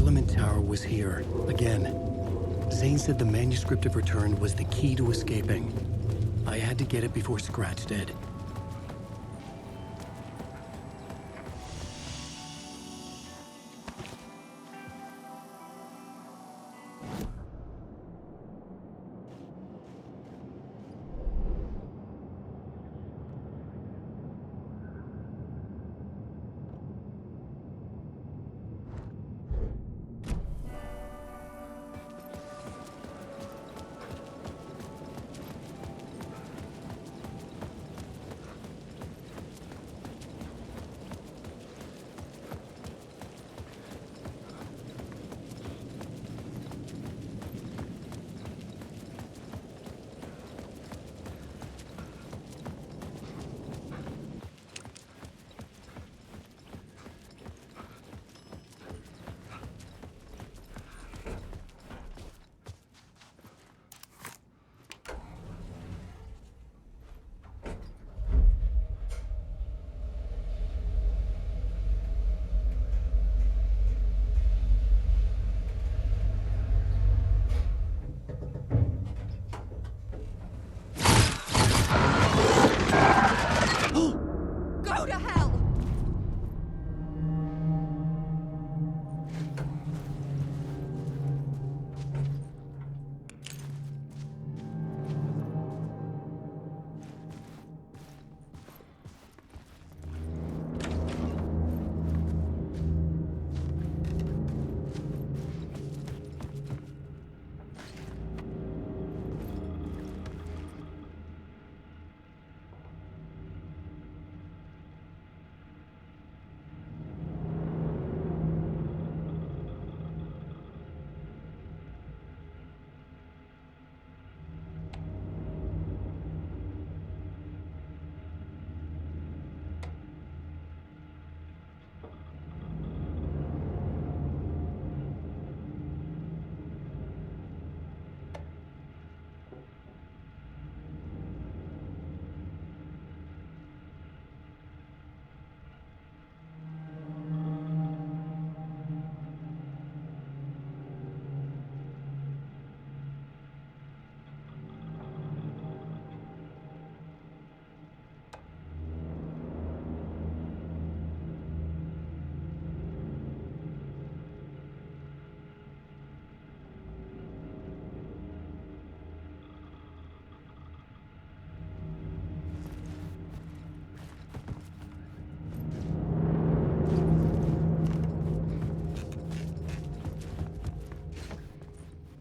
Parliament Tower was here, again. Zane said the manuscript of Return was the key to escaping. I had to get it before Scratch did.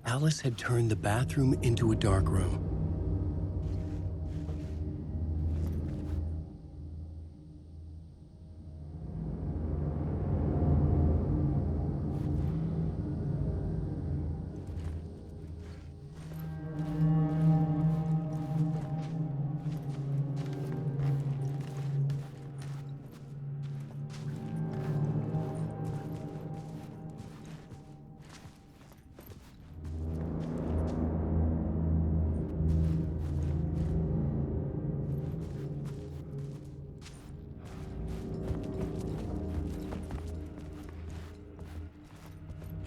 Alice had turned the bathroom into a dark room.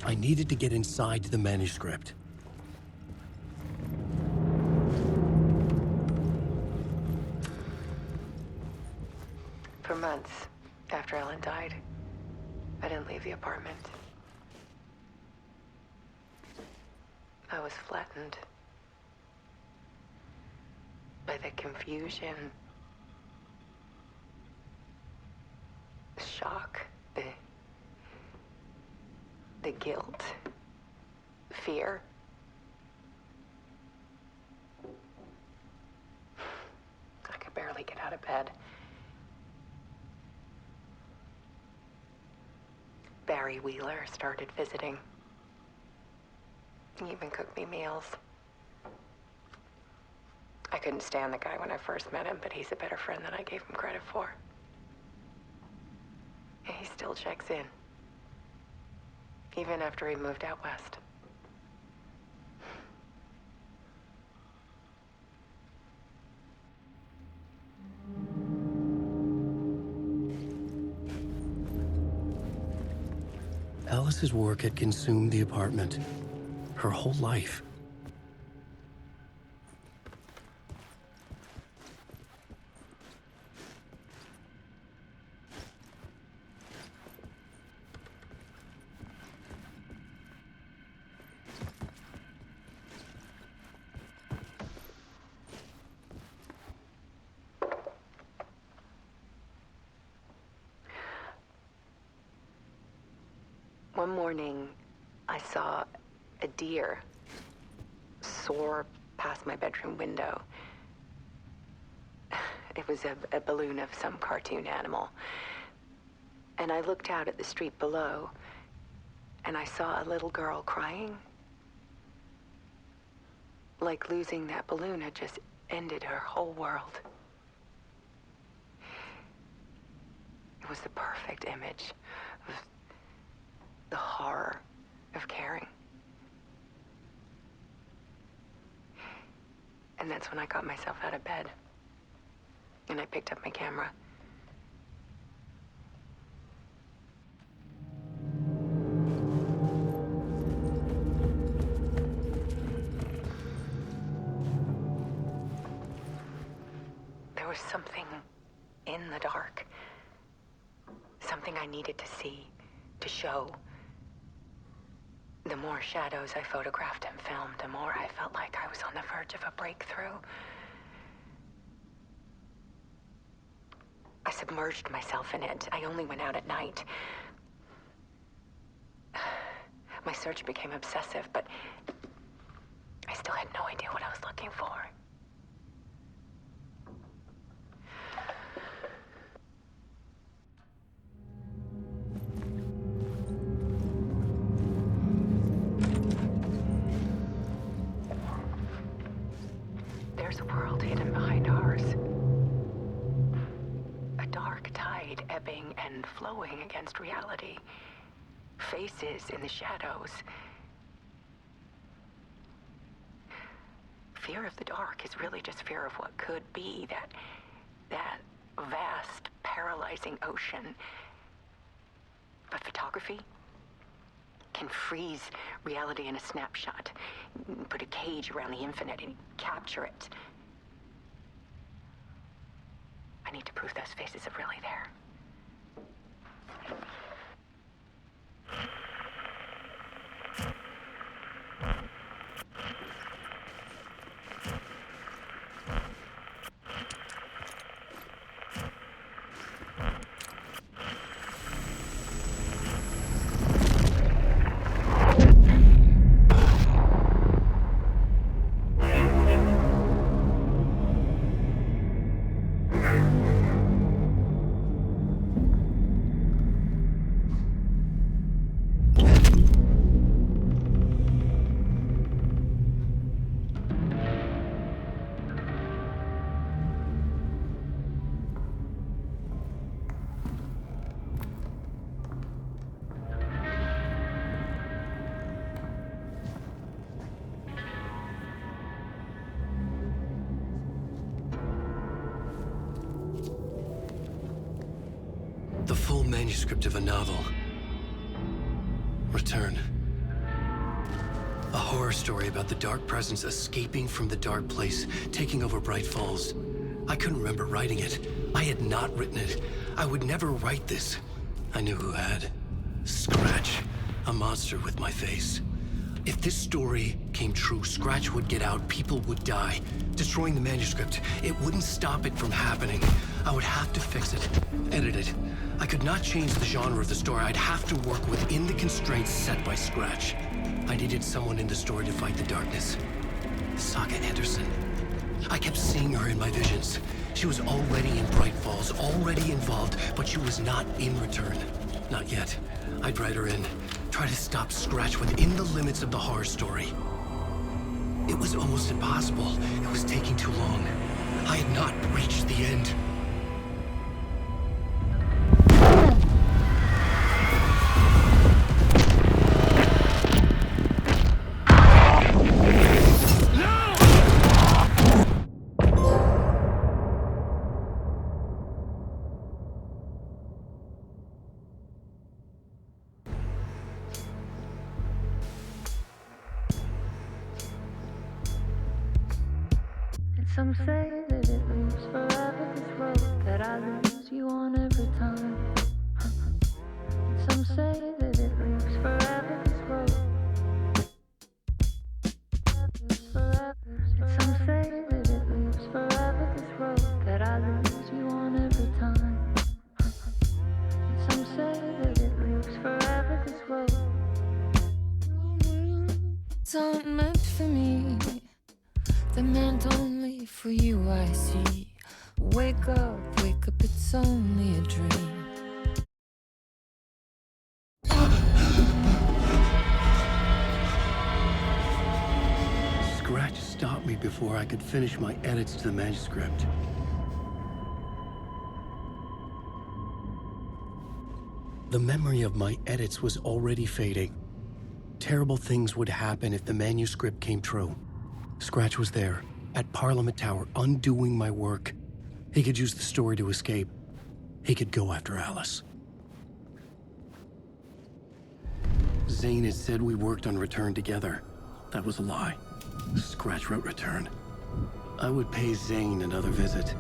I needed to get inside the manuscript. For months after Ellen died, I didn't leave the apartment. I was flattened by the confusion, the shock, the guilt, fear. I could barely get out of bed. Barry Wheeler started visiting. He even cooked me meals. I couldn't stand the guy when I first met him, but he's a better friend than I gave him credit for. And he still checks in, even after he moved out west. Alice's work had consumed the apartment. Her whole life. One morning, I saw a deer soar past my bedroom window. It was a balloon of some cartoon animal. And I looked out at the street below, and I saw a little girl crying. Like losing that balloon had just ended her whole world. It was the perfect image of the horror of caring. And that's when I got myself out of bed. And I picked up my camera. There was something in the dark. Something I needed to see, to show. The more shadows I photographed and filmed, the more I felt like I was on the verge of a breakthrough. I submerged myself in it. I only went out at night. My search became obsessive, but I still had no idea what I was looking for. There's a world hidden behind ours. A dark tide ebbing and flowing against reality. Faces in the shadows. Fear of the dark is really just fear of what could be, that vast, paralyzing ocean. But photography can freeze reality in a snapshot, put a cage around the infinite and capture it. I need to prove those faces are really there. The full manuscript of a novel. Return. A horror story about the dark presence escaping from the dark place, taking over Bright Falls. I couldn't remember writing it. I had not written it. I would never write this. I knew who had. Scratch. A monster with my face. If this story came true, Scratch would get out, people would die. Destroying the manuscript, it wouldn't stop it from happening. I would have to fix it, edit it. I could not change the genre of the story. I'd have to work within the constraints set by Scratch. I needed someone in the story to fight the darkness. Saga Anderson. I kept seeing her in my visions. She was already in Bright Falls, already involved, but she was not in Return. Not yet. I'd write her in. Try to stop Scratch within the limits of the horror story. It was almost impossible. It was taking too long. I had not reached the end. Some say that it lives forever, this road that I lose you on every time. Some say that it lives forever, this road. Some say that it lives forever, this road that I lose you on every time. Some say that it lives forever, this road. It's not meant for me. They're meant only for you, I see. Wake up, it's only a dream. Scratch stopped me before I could finish my edits to the manuscript. The memory of my edits was already fading. Terrible things would happen if the manuscript came true. Scratch was there, at Parliament Tower, undoing my work. He could use the story to escape. He could go after Alice. Zane had said we worked on Return together. That was a lie. Scratch wrote Return. I would pay Zane another visit.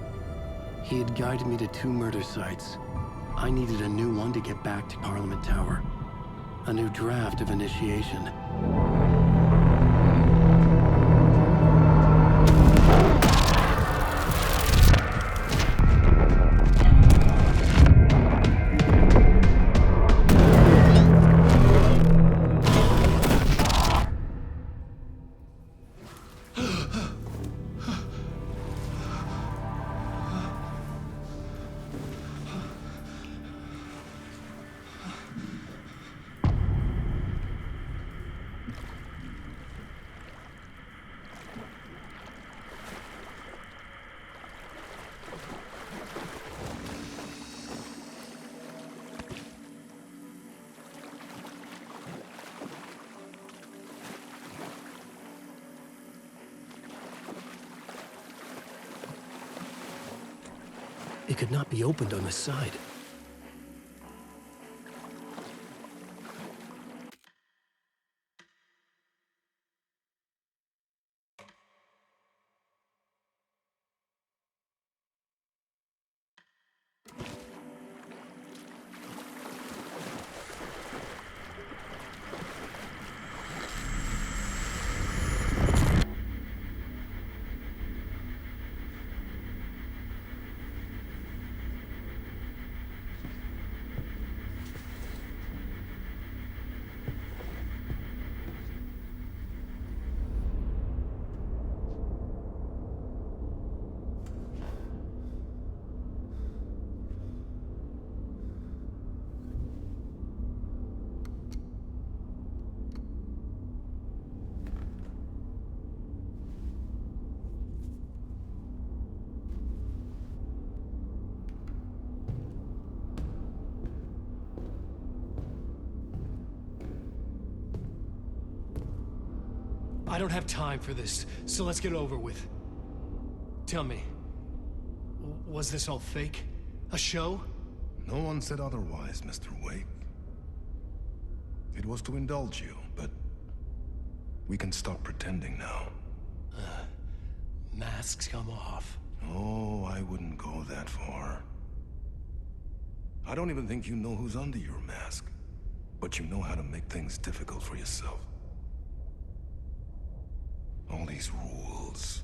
He had guided me to 2 murder sites. I needed a new one to get back to Parliament Tower. A new draft of Initiation. It could not be opened on this side. I don't have time for this, so let's get it over with. Tell me, was this all fake? A show? No one said otherwise, Mr. Wake. It was to indulge you, but we can stop pretending now. Masks come off. Oh, I wouldn't go that far. I don't even think you know who's under your mask, but you know how to make things difficult for yourself. All these rules,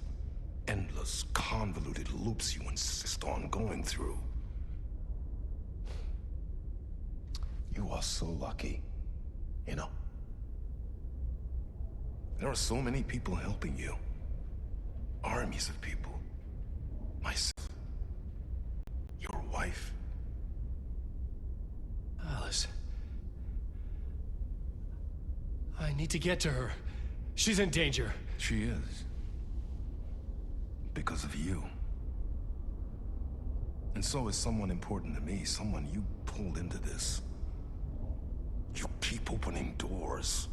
endless, convoluted loops you insist on going through. You are so lucky, you know. There are so many people helping you. Armies of people. Myself. Your wife. Alice. I need to get to her. She's in danger. She is. Because of you. And so is someone important to me, someone you pulled into this. You keep opening doors.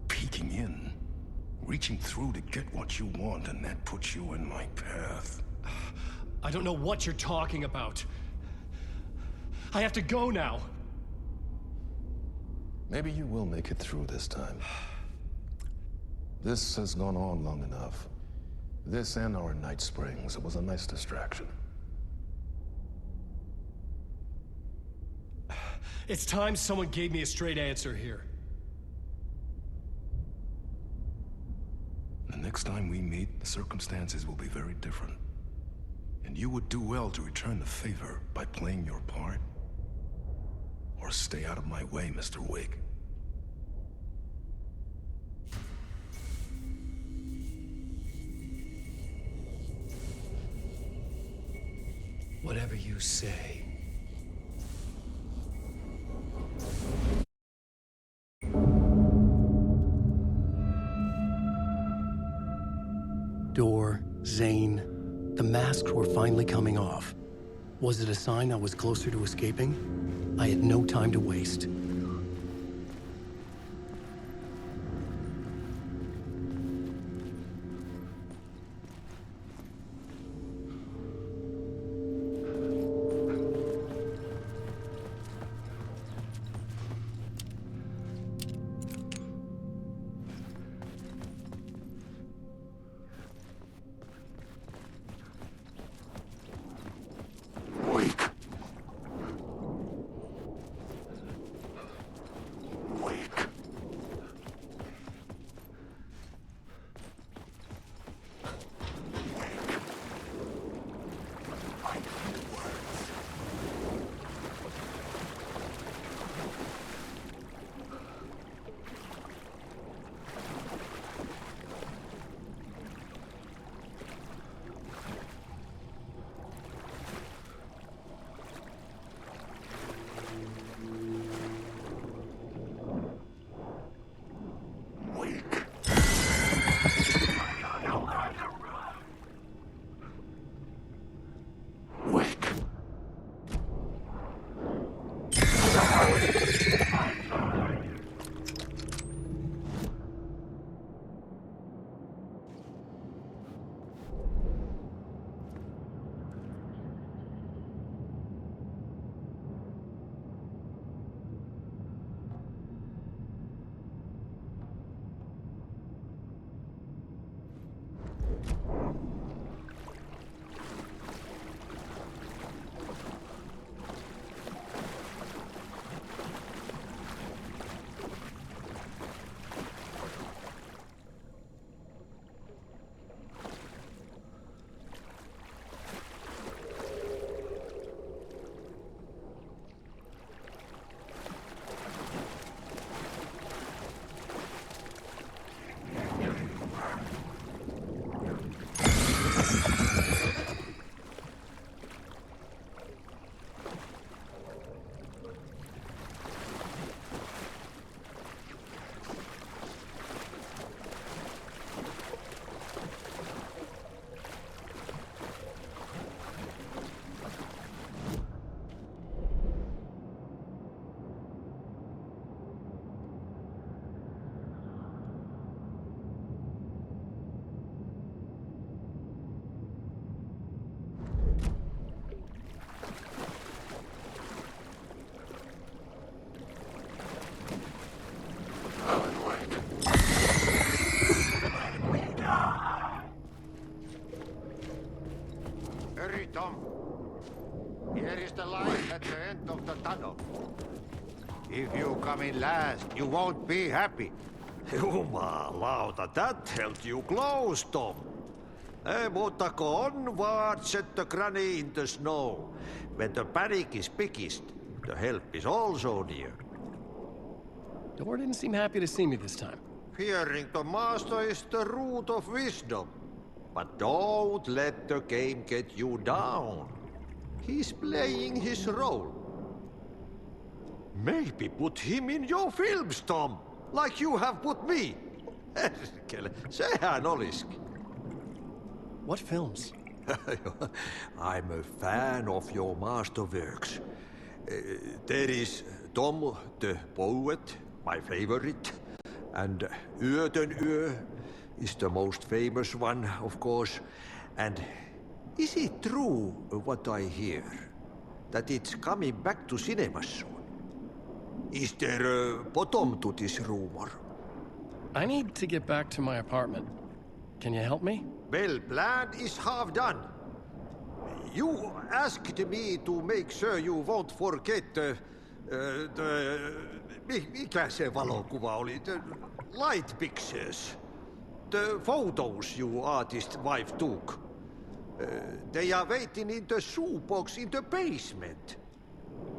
Peeking in. Reaching through to get what you want, and that puts you in my path. I don't know what you're talking about. I have to go now. Maybe you will make it through this time. This has gone on long enough. This and our night springs, it was a nice distraction. It's time someone gave me a straight answer here. The next time we meet, the circumstances will be very different. And you would do well to return the favor by playing your part. Or stay out of my way, Mr. Wig. Whatever you say. Door, Zane, the masks were finally coming off. Was it a sign I was closer to escaping? I had no time to waste. Tom. Here is the light at the end of the tunnel. If you come in last, you won't be happy. Jumalauta, that held you close, Tom. Mutta go onward, set the granny in the snow. When the panic is biggest, the help is also near. Door didn't seem happy to see me this time. Fearing the master is the root of wisdom. But don't let the game get you down. He's playing his role. Maybe put him in your films, Tom, like you have put me. Sehän olisikin. What films? I'm a fan of your masterworks. There is Tom the Poet, my favorite, and Yötön Yö is the most famous one, of course. And is it true what I hear, that it's coming back to cinemas soon? Is there a bottom to this rumor? I need to get back to my apartment. Can you help me? Well, plan is half done. You asked me to make sure you won't forget mikä se valokuva oli? The light pictures. The photos you artist wife took. They are waiting in the shoebox in the basement.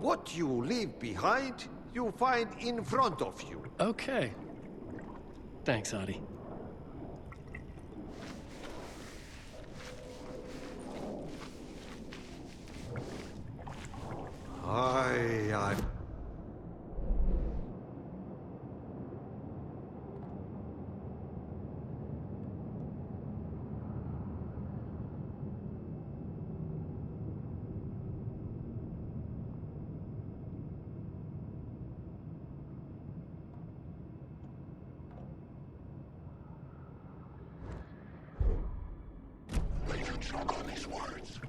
What you leave behind, you find in front of you. Okay. Thanks, Adi. I... Let you choke on these words.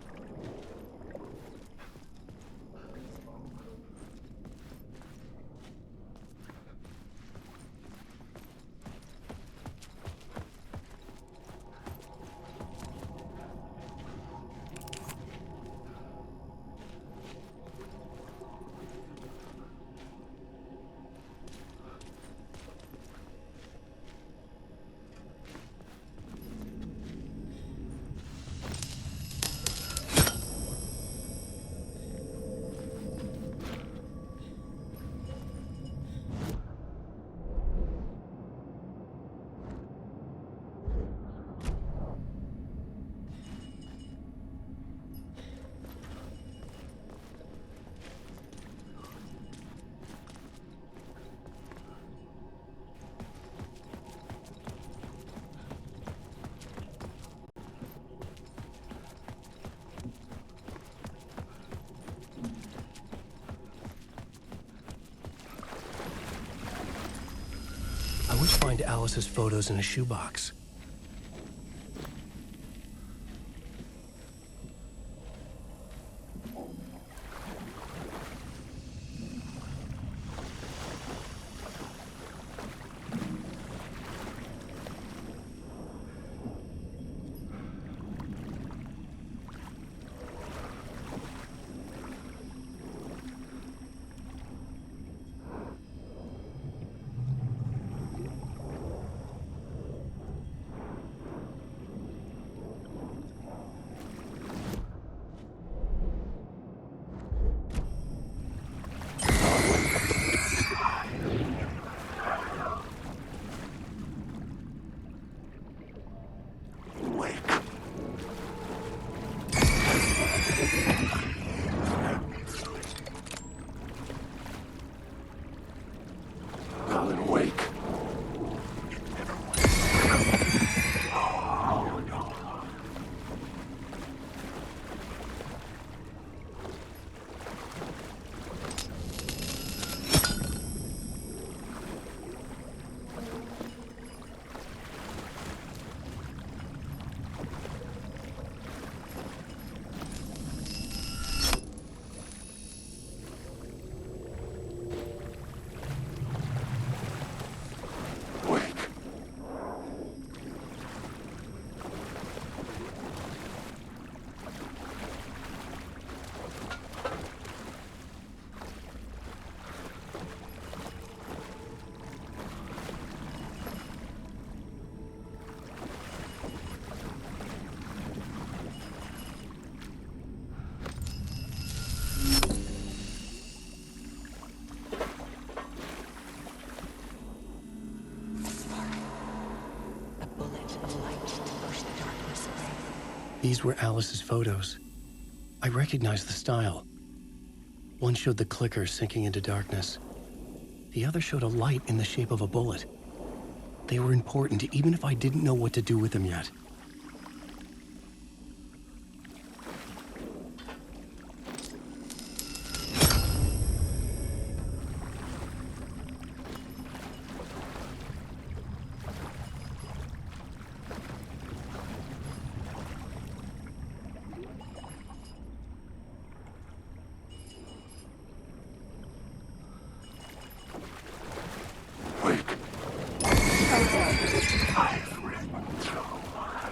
I would find Alice's photos in a shoebox. These were Alice's photos. I recognized the style. One showed the clicker sinking into darkness. The other showed a light in the shape of a bullet. They were important, even if I didn't know what to do with them yet. I've ridden through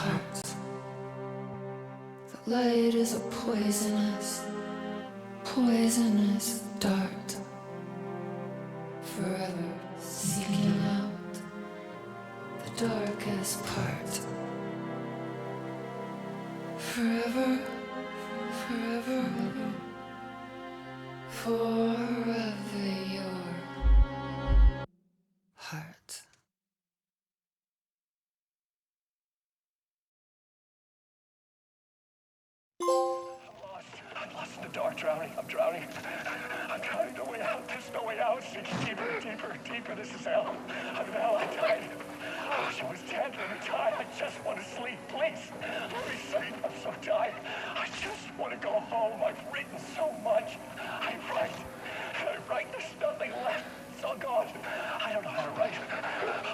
heart. The light is a poisonous dart, forever seeking out the darkest part. Forever, forever, forever your heart. I'm lost in the dark, drowning. I'm drowning. I'm drowning. No way out. There's no way out. Sinking deeper, deeper, deeper. This is hell. I'm in hell. I died. I wish I was dead. Let me die. I just want to sleep. Please. Let me sleep. I'm so tired. I just want to go home. I've written so much. I write. There's nothing left. It's all gone. I don't know how to write.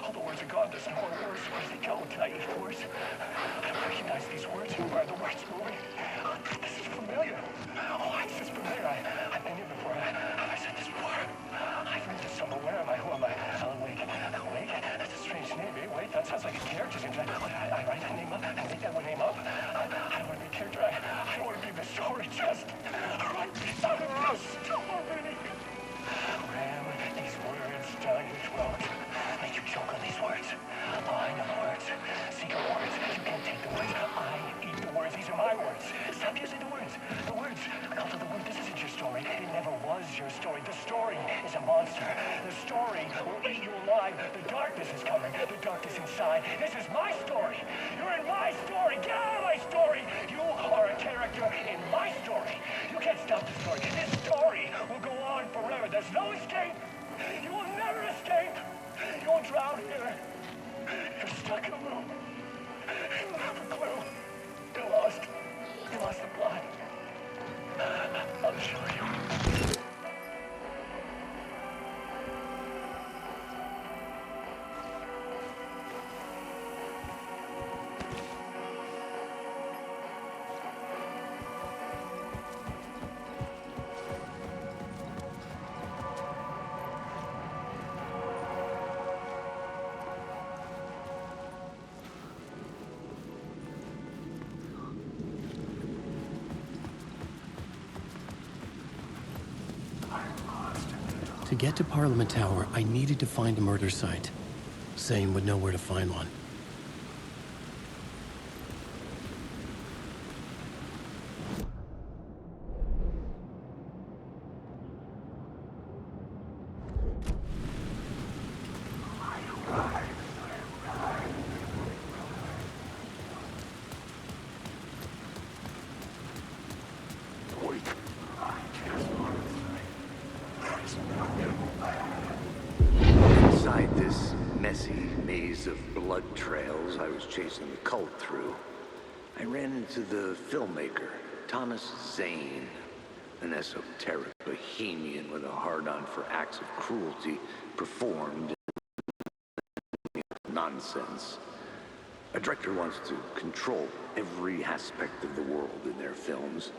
All the words are gone. There's no more words. Where do they go? Did I eat words? I don't recognize these words. Who are the words moving? This is familiar. Oh, this is familiar. I've been here before. Have I said this before? I've read this somewhere. Where am I? Who am I? Alan Wake. Wake? That's a strange name. Wait, that sounds like a character's name. I write that name up. I make that one name up. I don't want to be a character. I don't want to be the story. Just write me out of the story. Ram these words down your throat. Make you choke on these words. Oh, I know the words. Secret words. You can't take the words. I eat the words. These are my words. Stop using the words. The words. Call for the word. This isn't your story. It never was your story. The story is a monster. The story will eat you alive. The darkness is coming. The darkness inside. This is my story. You're in my story. Get out of my story. You are a character in my story. You can't stop the story. This story will go on forever. There's no escape. You will never escape. You will drown here. You're stuck in a room. You don't have a clue. You're lost. You lost the plot. I'll show you. To get to Parliament Tower, I needed to find a murder site. Zane would know where to find one. Inside this messy maze of blood trails I was chasing the cult through, I ran into the filmmaker, Thomas Zane, an esoteric bohemian with a hard-on for acts of cruelty performed in nonsense. A director wants to control every aspect of the world in their films.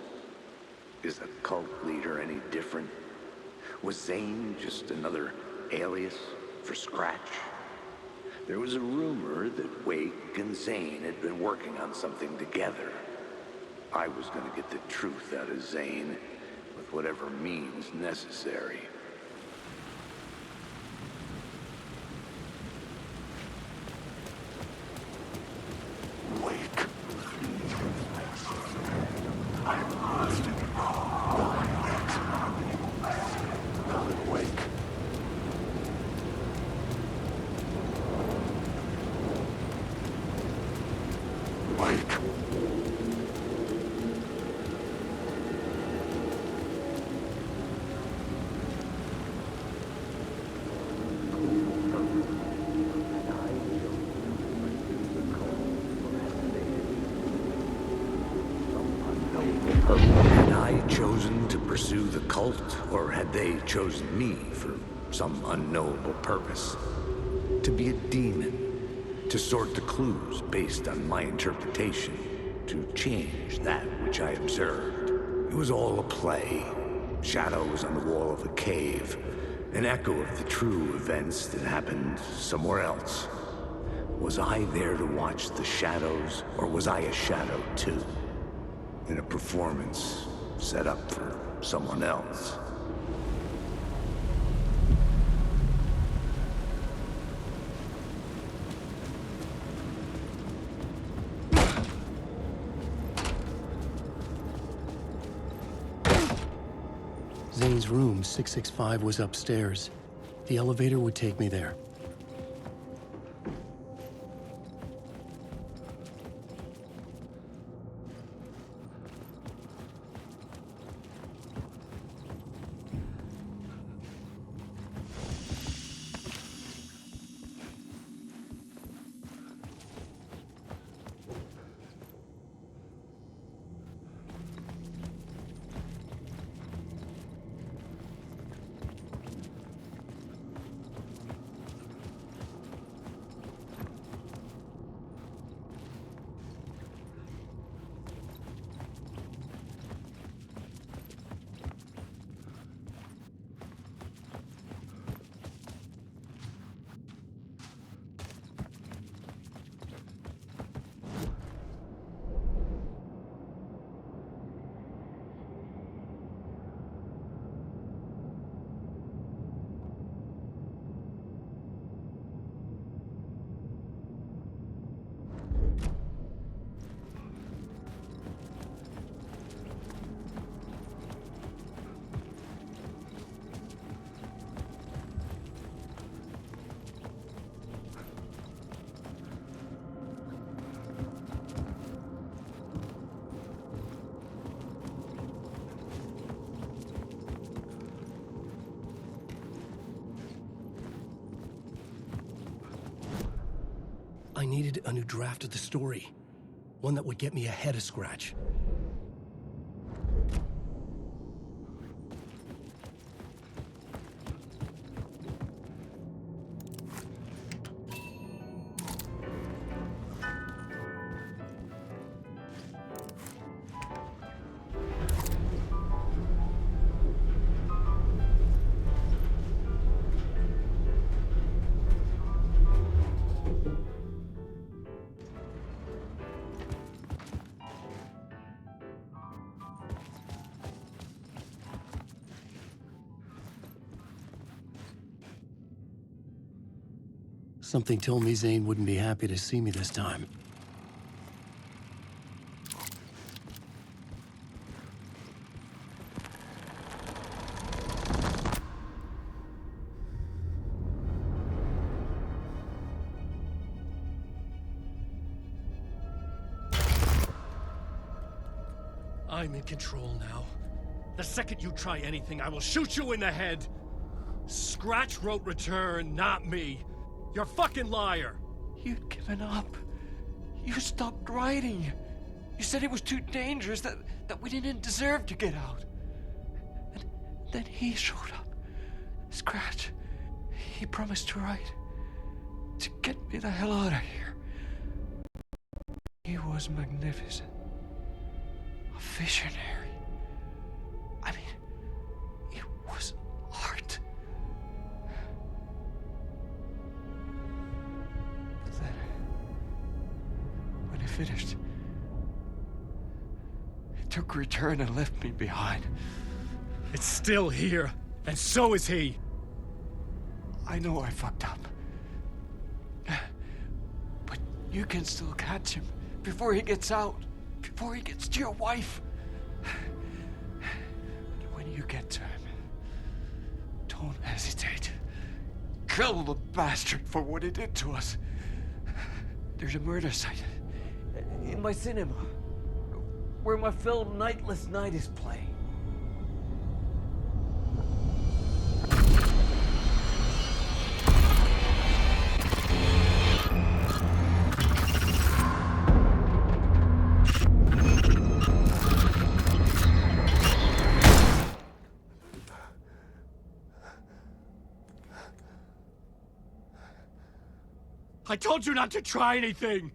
Is a cult leader any different? Was Zane just another alias for Scratch? There was a rumor that Wake and Zane had been working on something together. I was going to get the truth out of Zane with whatever means necessary. Wake. I'm lost in the Wake. Wake. Had I chosen to pursue the cult, or had they chosen me for some unknowable purpose? To be a demon, to sort the clues based on my interpretation, to change that which I observed. It was all a play, shadows on the wall of a cave, an echo of the true events that happened somewhere else. Was I there to watch the shadows, or was I a shadow too? In a performance set up for someone else? Zane's room, 665, was upstairs. The elevator would take me there. I needed a new draft of the story. One that would get me ahead of Scratch. Something told me Zane wouldn't be happy to see me this time. I'm in control now. The second you try anything, I will shoot you in the head. Scratch wrote Return, not me. You're a fucking liar. You'd given up. You stopped writing. You said it was too dangerous, that we didn't deserve to get out. And then he showed up. Scratch. He promised to write. To get me the hell out of here. He was magnificent. A visionary. I mean, it was art. Then, when he finished, he took Return and left me behind. It's still here, and so is he. I know I fucked up. But you can still catch him before he gets out, before he gets to your wife. When you get to him, don't hesitate. Kill the bastard for what he did to us. There's a murder site in my cinema where my film Nightless Night is playing. I told you not to try anything!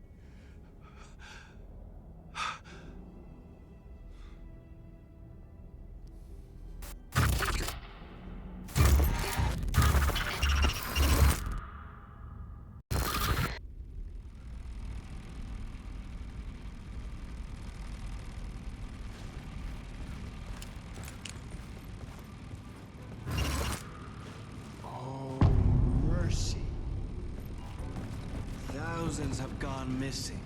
thousands have gone missing.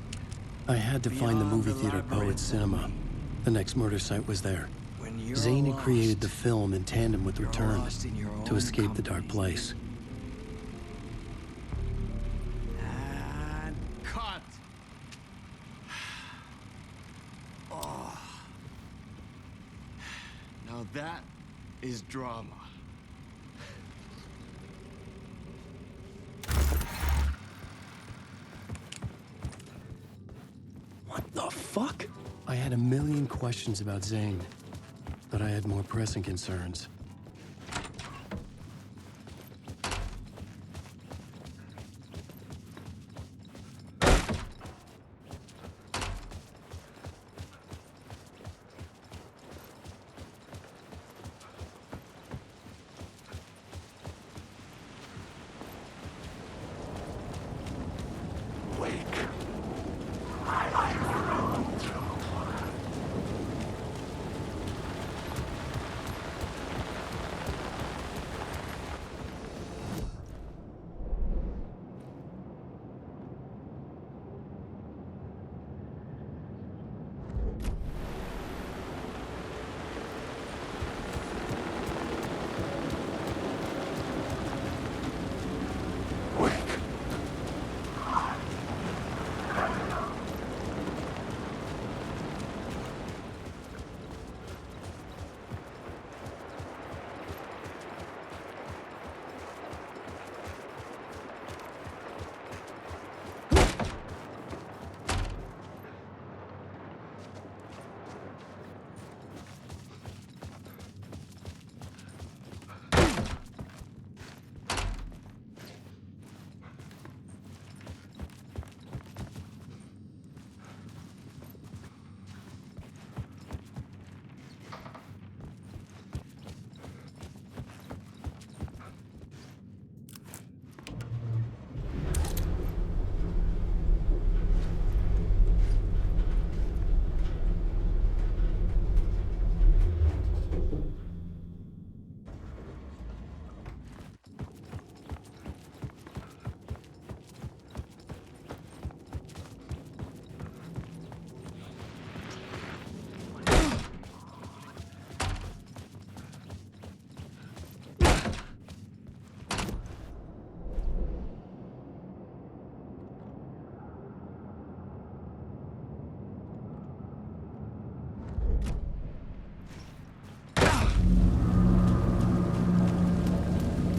I had to find the Beyond movie the theater labyrinth Poet of Cinema. me. The next murder site was there. When you're Zane had lost, created the film in tandem with you're Return lost in your to own escape the dark company. place. And cut. Oh. Now that is drama. What the fuck? I had a million questions about Zane, but I had more pressing concerns.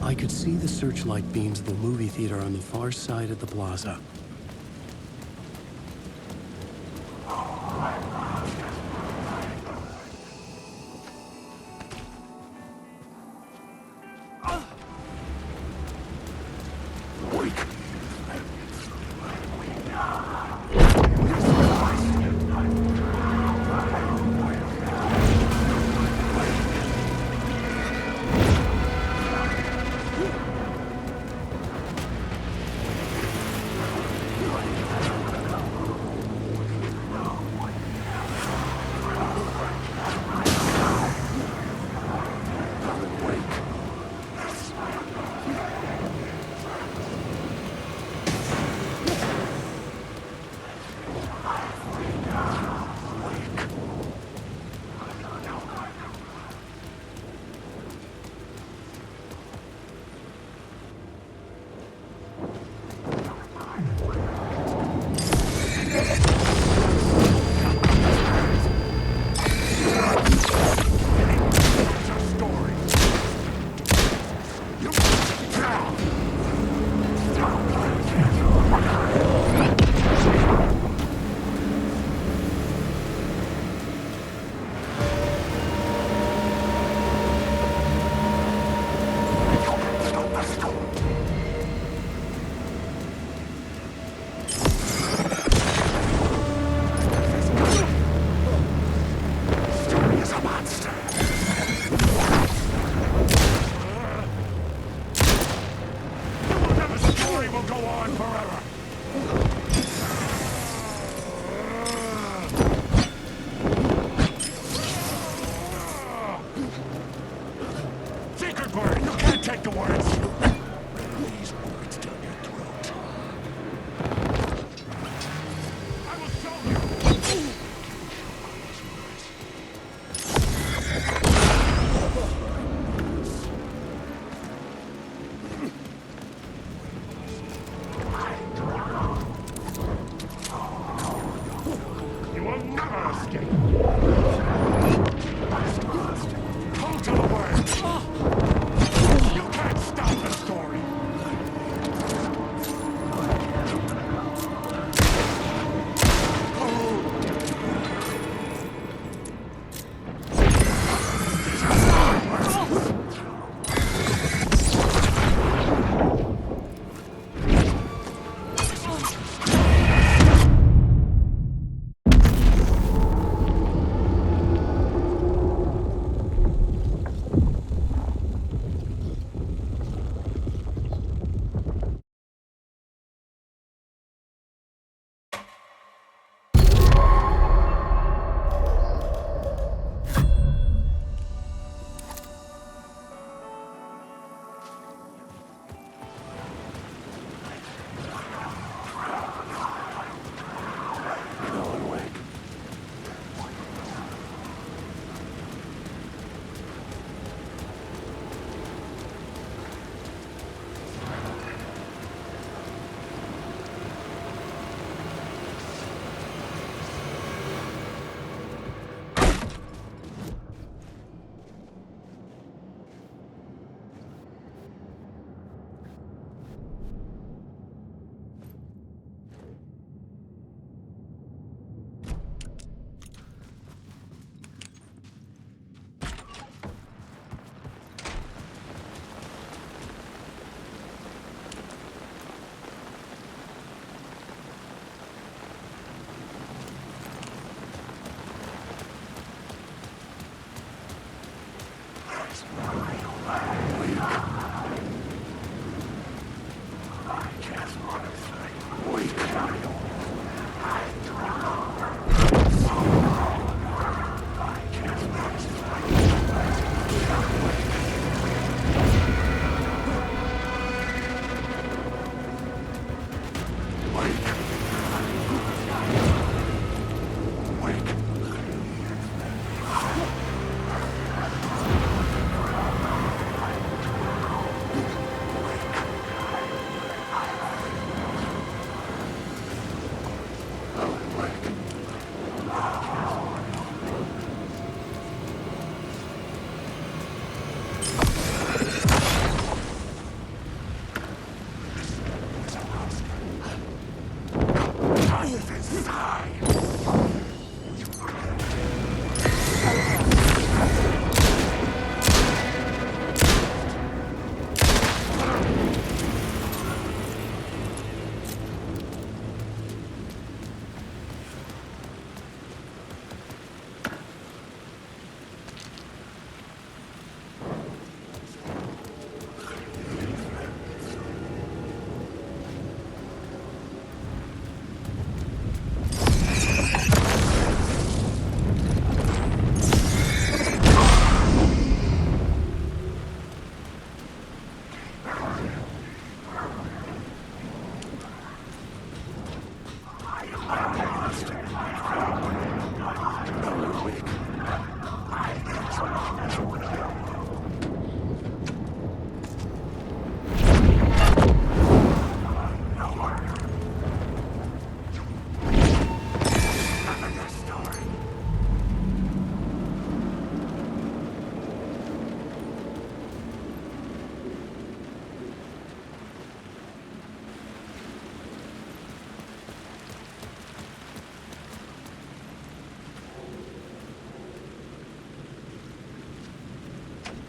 I could see the searchlight beams of the movie theater on the far side of the plaza.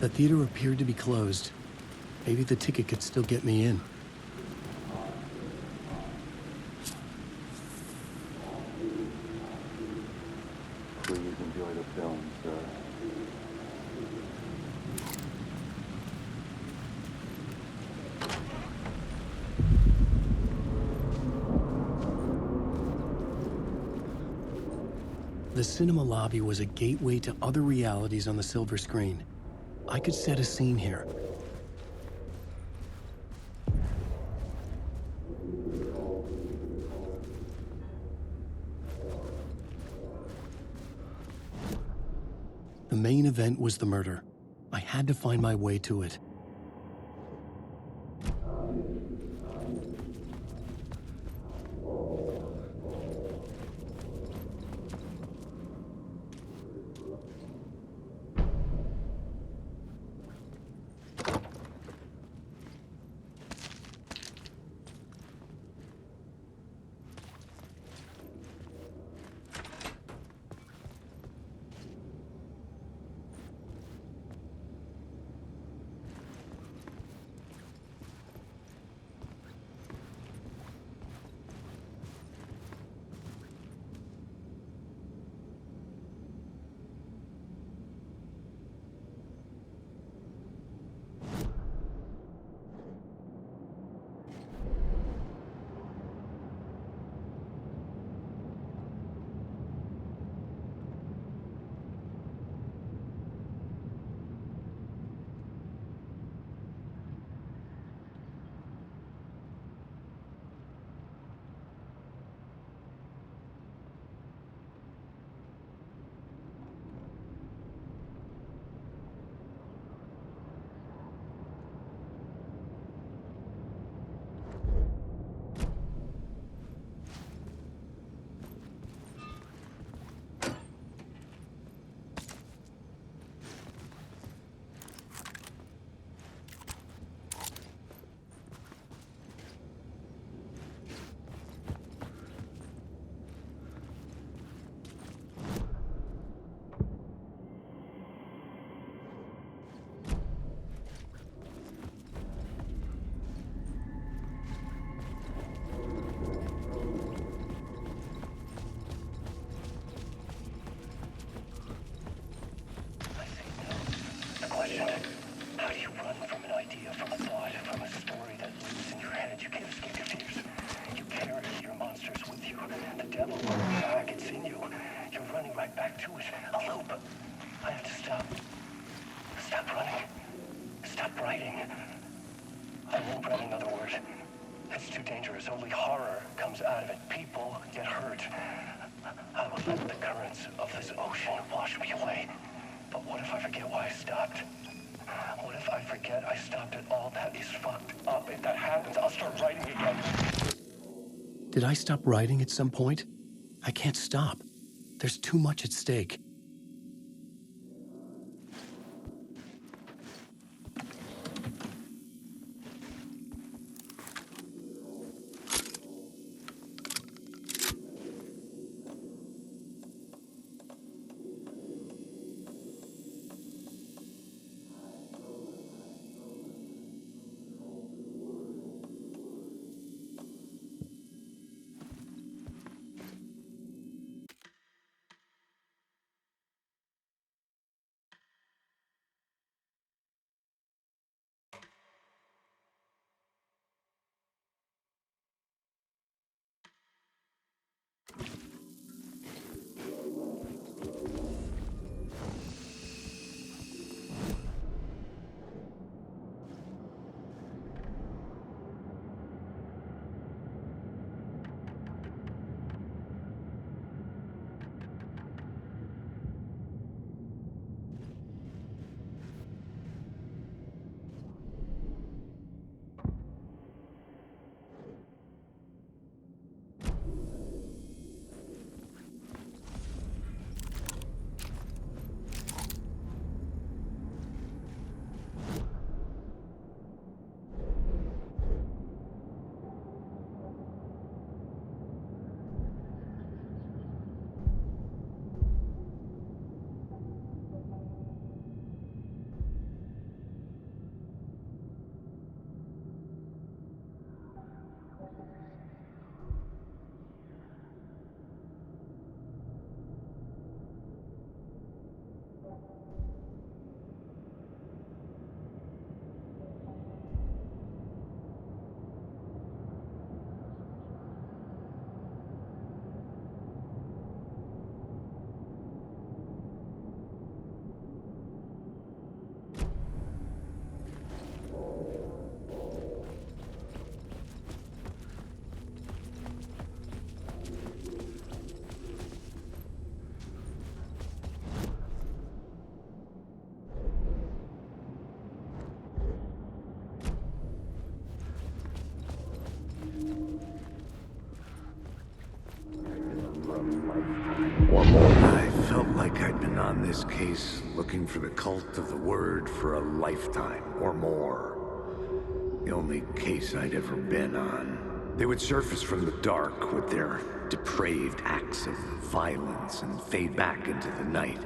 The theater appeared to be closed. Maybe the ticket could still get me in. Please enjoy the film, sir. The cinema lobby was a gateway to other realities on the silver screen. I could set a scene here. The main event was the murder. I had to find my way to it. right back to it. A loop. I have to stop. Stop running. Stop writing. I won't write another word. It's too dangerous. Only horror comes out of it. People get hurt. I will let the currents of this ocean wash me away. But what if I forget why I stopped? What if I forget I stopped at all? That is fucked up. If that happens, I'll start writing again. Did I stop writing at some point? I can't stop. There's too much at stake. I felt like I'd been on this case looking for the cult of the word for a lifetime or more. The only case I'd ever been on. They would surface from the dark with their depraved acts of violence and fade back into the night,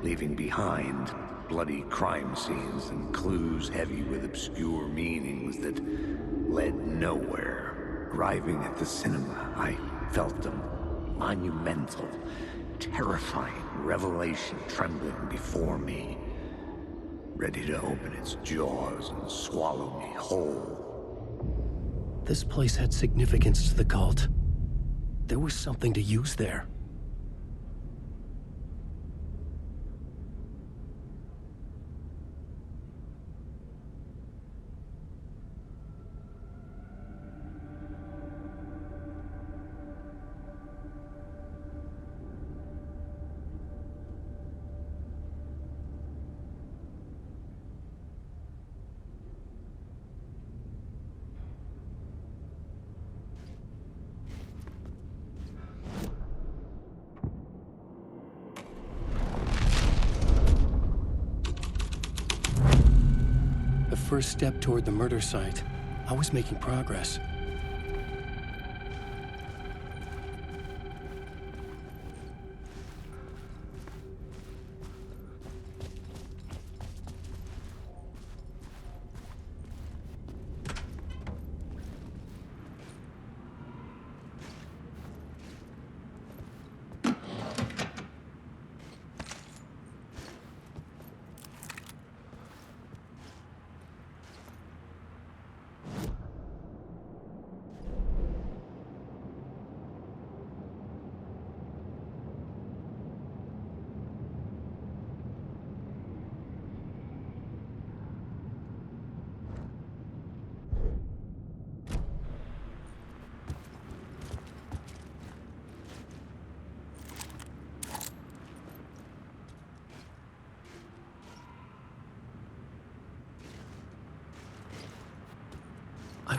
leaving behind bloody crime scenes and clues heavy with obscure meanings that led nowhere. Arriving at the cinema, I felt them. Monumental, terrifying revelation trembling before me, ready to open its jaws and swallow me whole. This place had significance to the cult. There was something to use there. First step toward the murder site. I was making progress.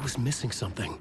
I was missing something.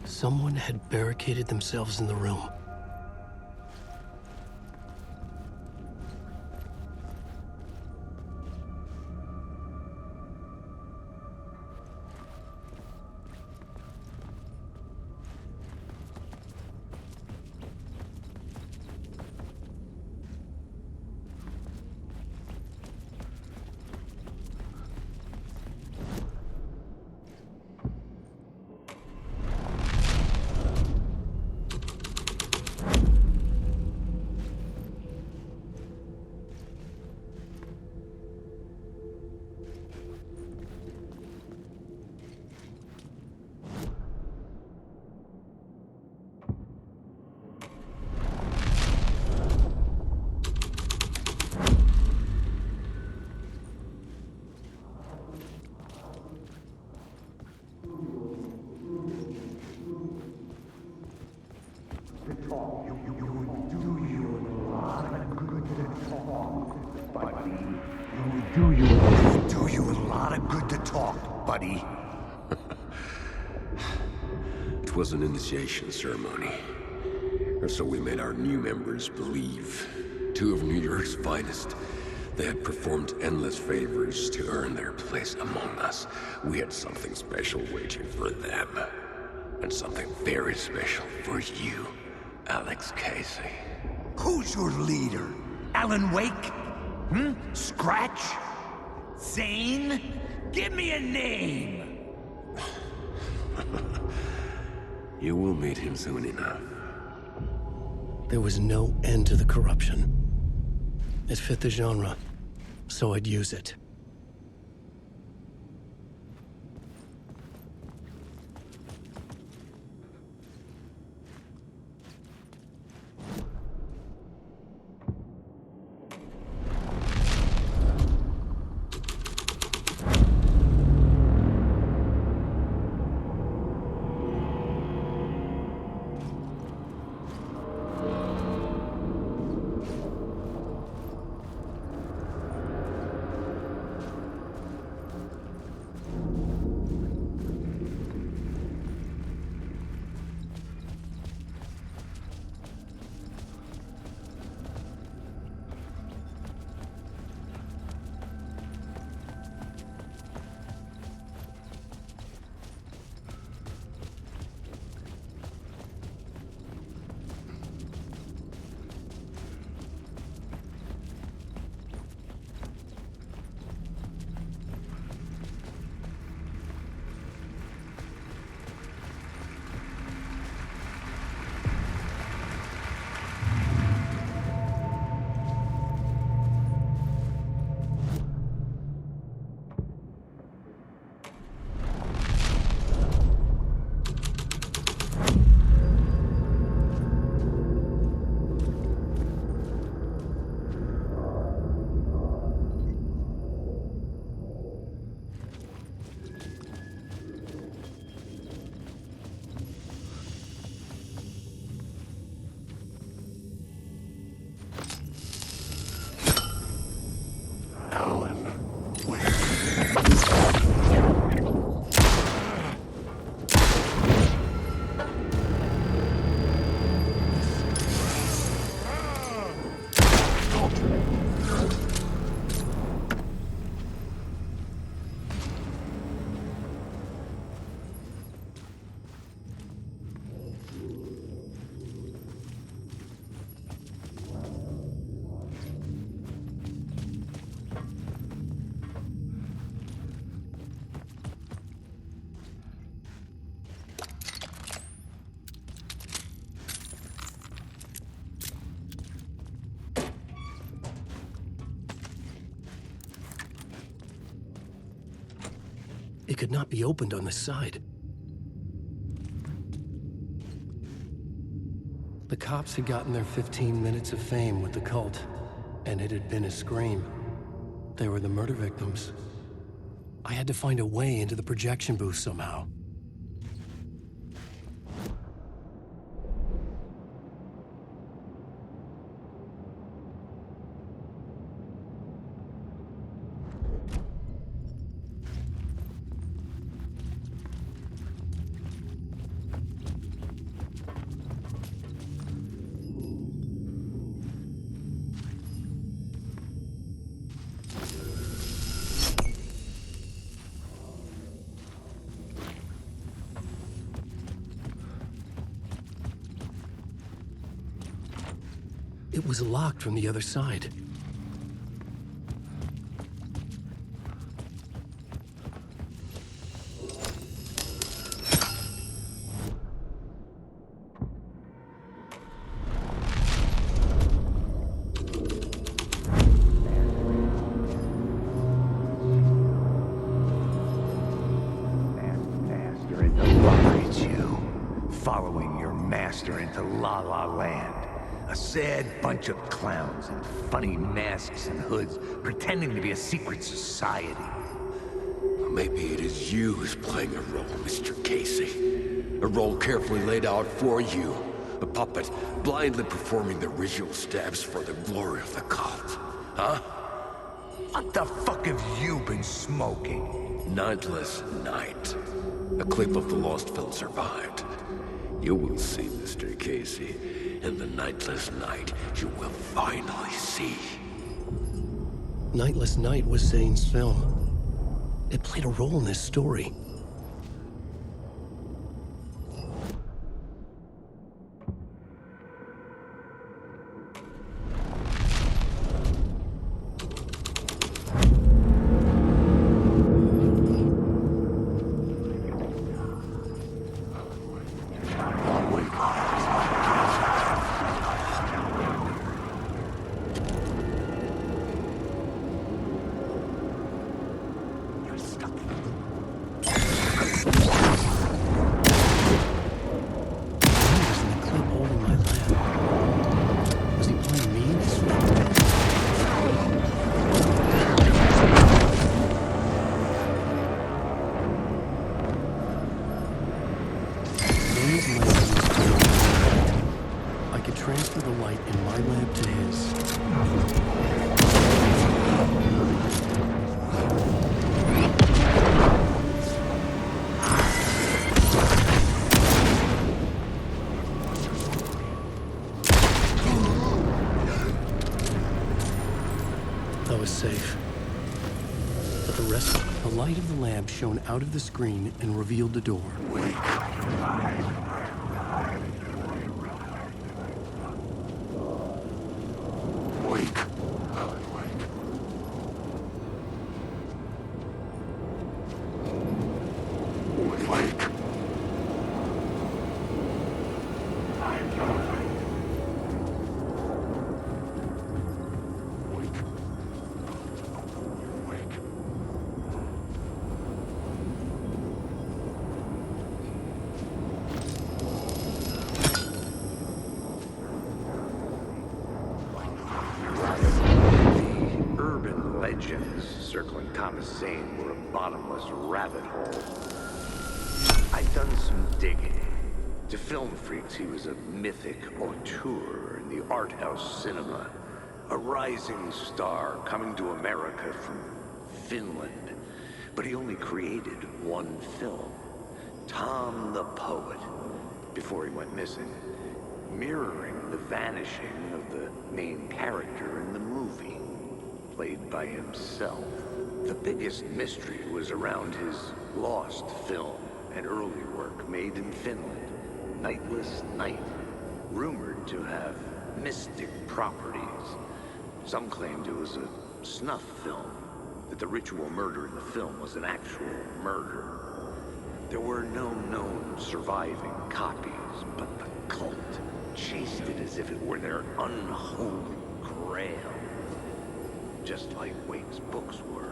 Someone had barricaded themselves in the room. Do you a lot of good to talk, buddy. It was an initiation ceremony. Or so we made our new members believe. Two of New York's finest. They had performed endless favors to earn their place among us. We had something special waiting for them. And something very special for you, Alex Casey. Who's your leader? Alan Wake? Scratch? Zane? Give me a name! You will meet him soon enough. There was no end to the corruption. It fit the genre, so I'd use it. It could not be opened on the side. The cops had gotten their 15 minutes of fame with the cult, and it had been a scream. They were the murder victims. I had to find a way into the projection booth somehow. It was locked from the other side. Master into La. It's you. Following your master into La La Land. A sad bunch of clowns in funny masks and hoods, pretending to be a secret society. Maybe it is you who's playing a role, Mr. Casey. A role carefully laid out for you. A puppet, blindly performing the ritual steps for the glory of the cult. Huh? What the fuck have you been smoking? Nightless Night. A clip of the lost film survived. You will see, Mr. Casey. In the Nightless Night, you will finally see. Nightless Night was Zane's film. It played a role in this story. I could transfer the light in my lab to his. I was safe. But the rest, the light of the lamp shone out of the screen and revealed the door. Legends circling Thomas Zane were a bottomless rabbit hole. I'd done some digging. To film freaks, he was a mythic auteur in the art house cinema. A rising star coming to America from Finland. But he only created one film, Tom the Poet, before he went missing, mirroring the vanishing of the main character in the movie. Played by himself. The biggest mystery was around his lost film and early work made in Finland, Nightless Night, rumored to have mystic properties. Some claimed it was a snuff film, that the ritual murder in the film was an actual murder. There were no known surviving copies, but the cult chased it as if it were their unholy grail. Just like Wake's books were.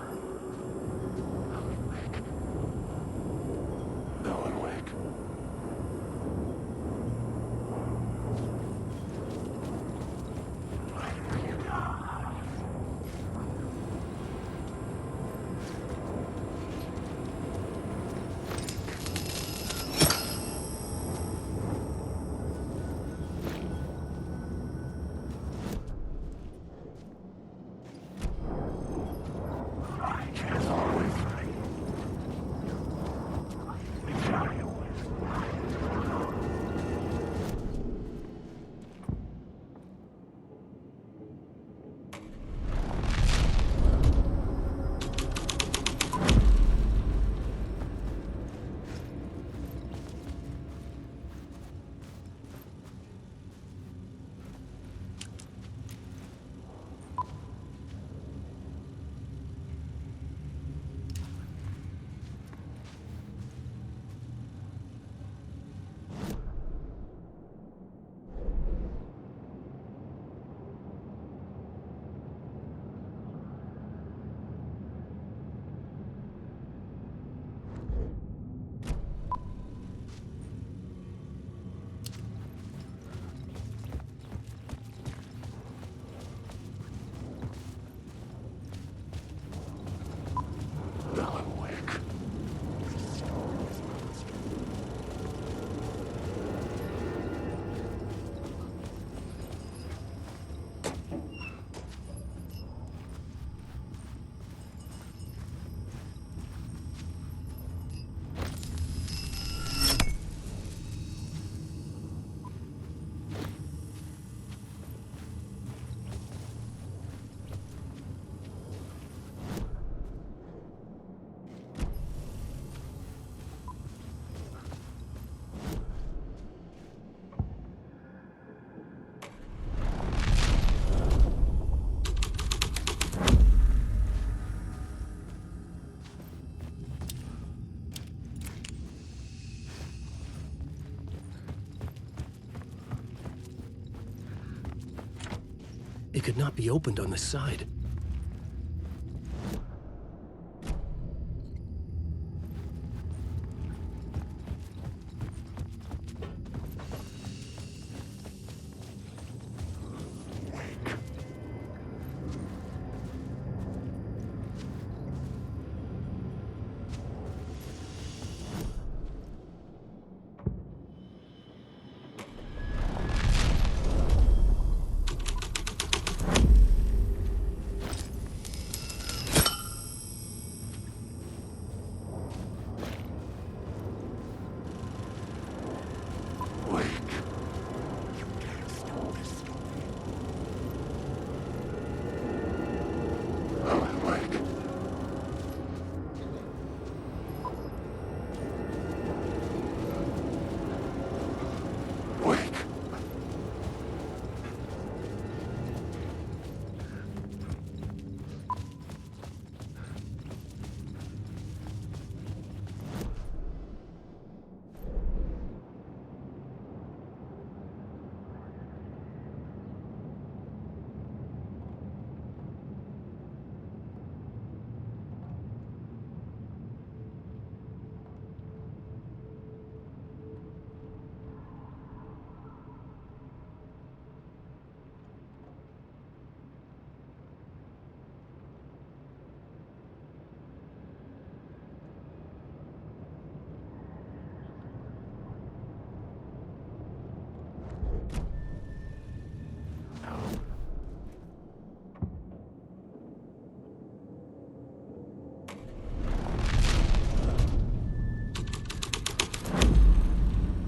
It could not be opened on the side.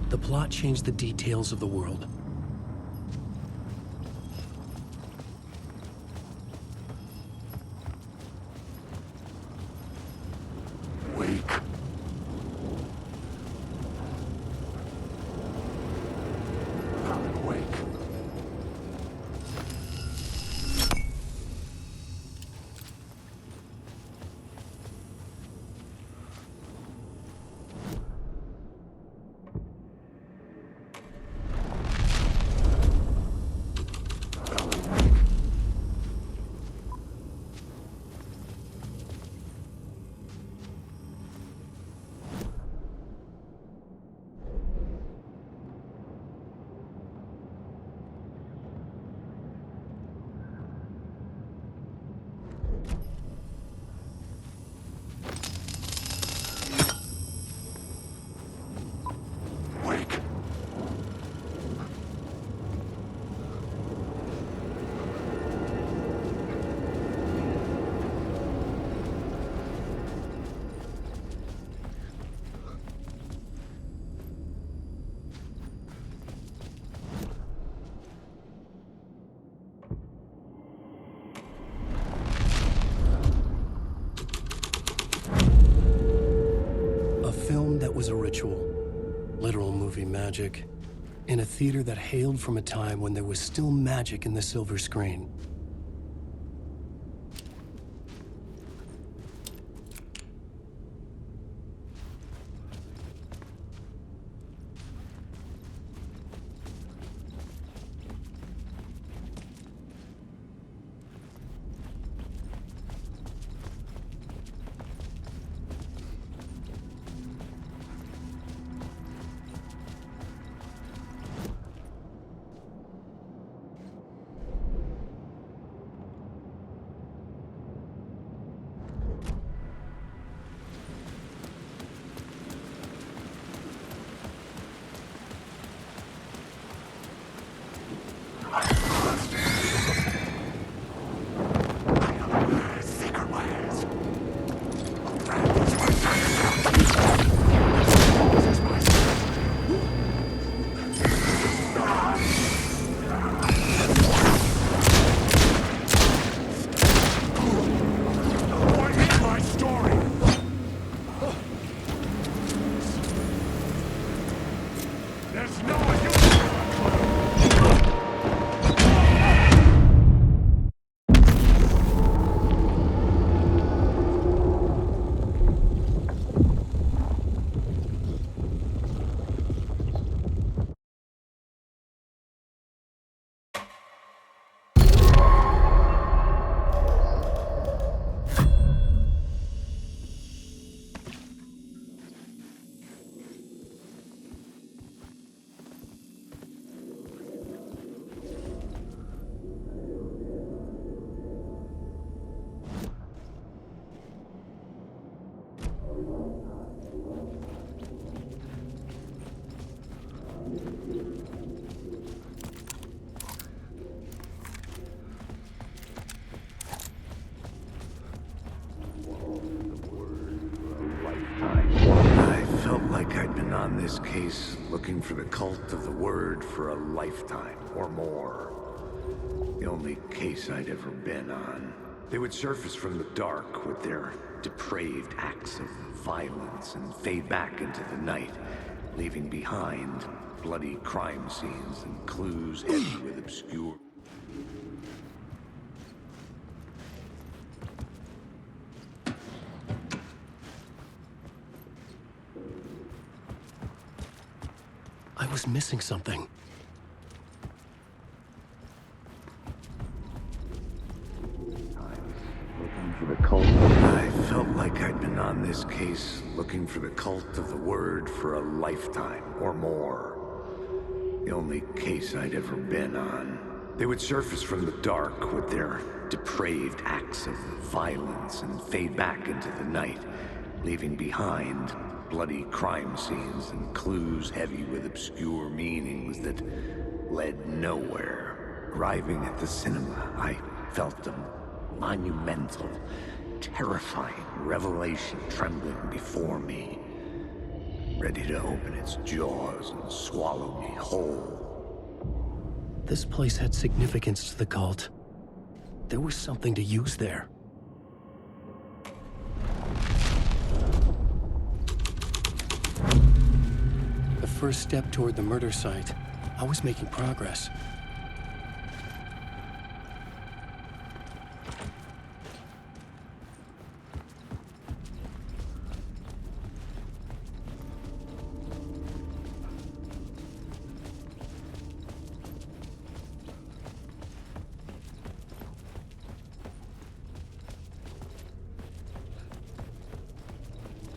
The plot changed the details of the world. Was a ritual, literal movie magic, in a theater that hailed from a time when there was still magic in the silver screen. case looking for the cult of the word for a lifetime or more. The only case I'd ever been on. They would surface from the dark with their depraved acts of violence and fade back into the night, leaving behind bloody crime scenes and clues heavy with obscure... I was missing something. Looking for the cult. I felt like I'd been on this case looking for the cult of the word for a lifetime or more. The only case I'd ever been on. They would surface from the dark with their depraved acts of violence and fade back into the night, leaving behind bloody crime scenes and clues heavy with obscure meanings that led nowhere. Arriving at the cinema, I felt a monumental, terrifying revelation trembling before me, ready to open its jaws and swallow me whole. This place had significance to the cult. There was something to use there. The first step toward the murder site. I was making progress.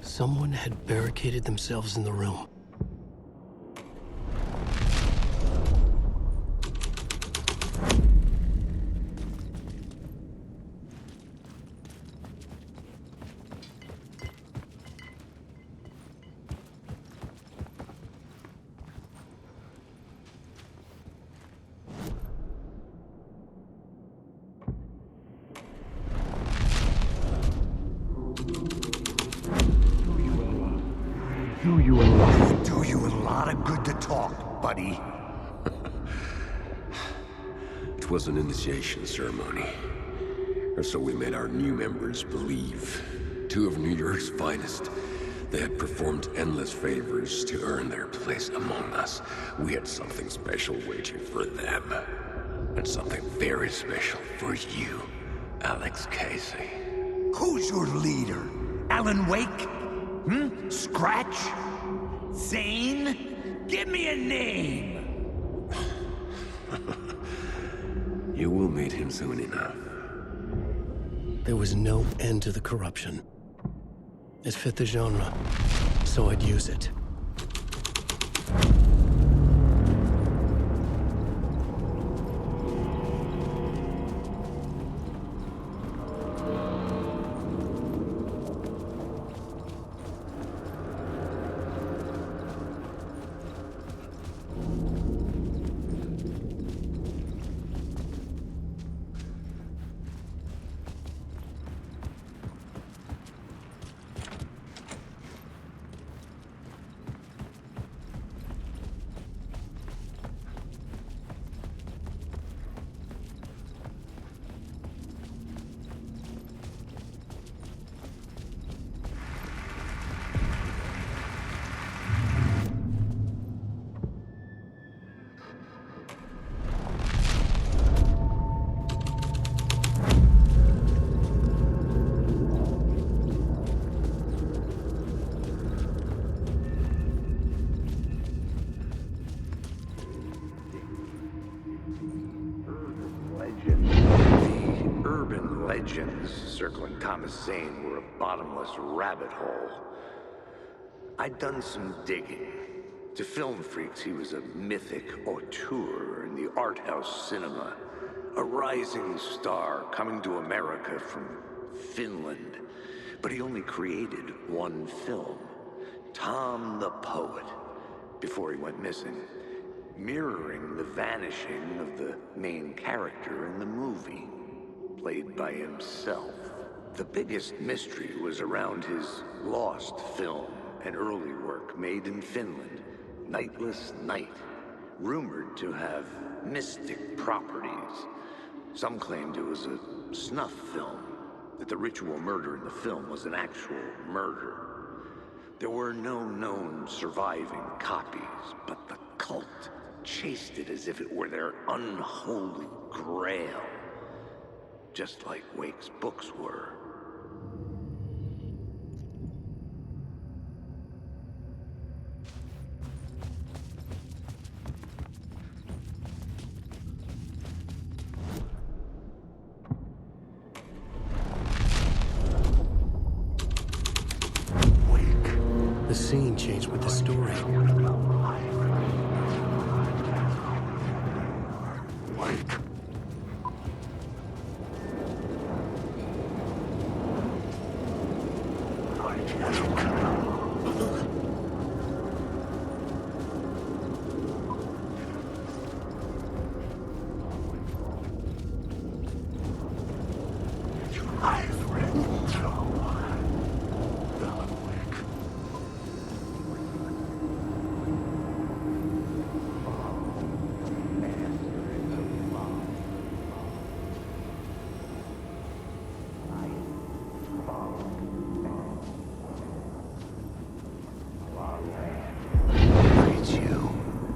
Someone had barricaded themselves in the room. Do you a lot of good to talk, buddy. It was an initiation ceremony. Or so we made our new members believe. Two of New York's finest. They had performed endless favors to earn their place among us. We had something special waiting for them. And something very special for you, Alex Casey. Who's your leader? Alan Wake? Scratch? Zane? Give me a name! You will meet him soon enough. There was no end to the corruption. It fit the genre, so I'd use it. Legends circling Thomas Zane were a bottomless rabbit hole. I'd done some digging. To film freaks, he was a mythic auteur in the art house cinema. A rising star coming to America from Finland. But he only created one film, Tom the Poet, before he went missing, mirroring the vanishing of the main character in the movie, played by himself. The biggest mystery was around his lost film, an early work made in Finland, Nightless Night, rumored to have mystic properties. Some claimed it was a snuff film, that the ritual murder in the film was an actual murder. There were no known surviving copies, but the cult chased it as if it were their unholy grail, just like Wake's books were. The scene changed with the story.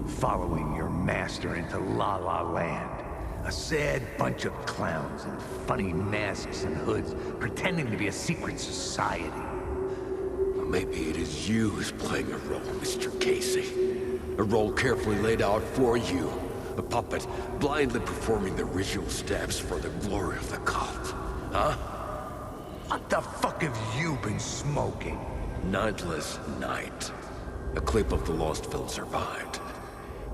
Following your master into La La Land. A sad bunch of clowns in funny masks and hoods, pretending to be a secret society. Maybe it is you who's playing a role, Mr. Casey. A role carefully laid out for you. A puppet, blindly performing the ritual steps for the glory of the cult. Huh? What the fuck have you been smoking? Nightless Night. A clip of the lost film survived.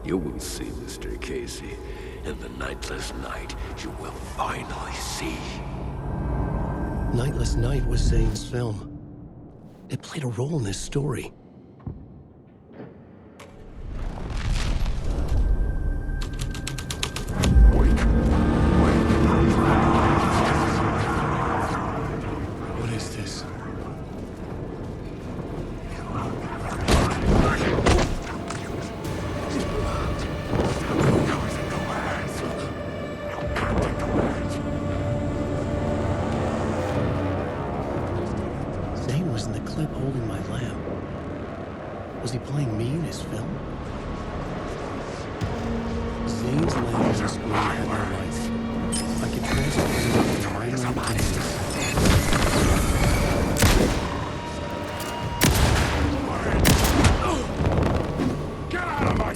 You will see, Mr. Casey. In the Nightless Night, you will finally see. Nightless Night was Zane's film. It played a role in this story. What is this? Zane was in the clip holding my lamp. Was he playing me in his film? Zane's lamp on the screen had no light. I could transfer it to my lamp instance. Get out of my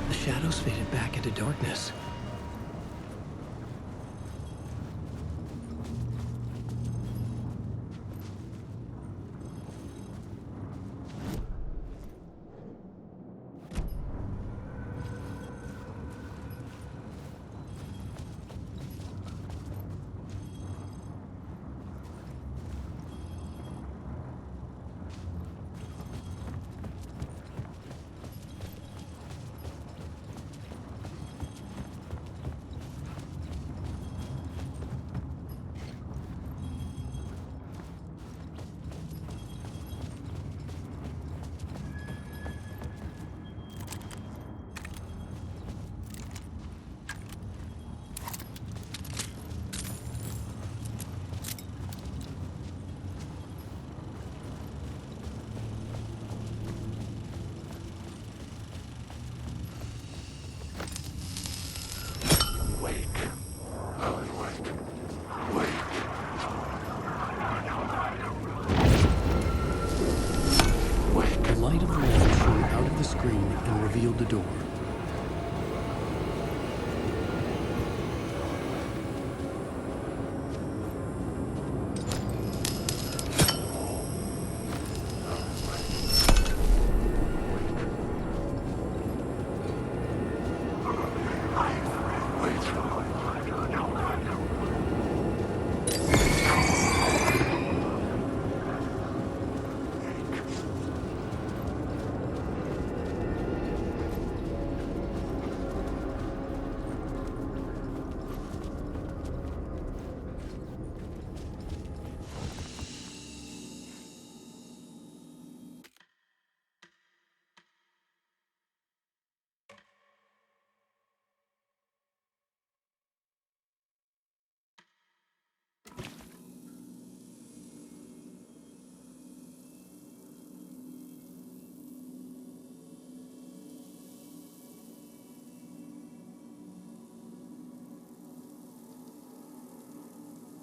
The shadows faded back into darkness. The light of the lamp shone out of the screen and revealed the door.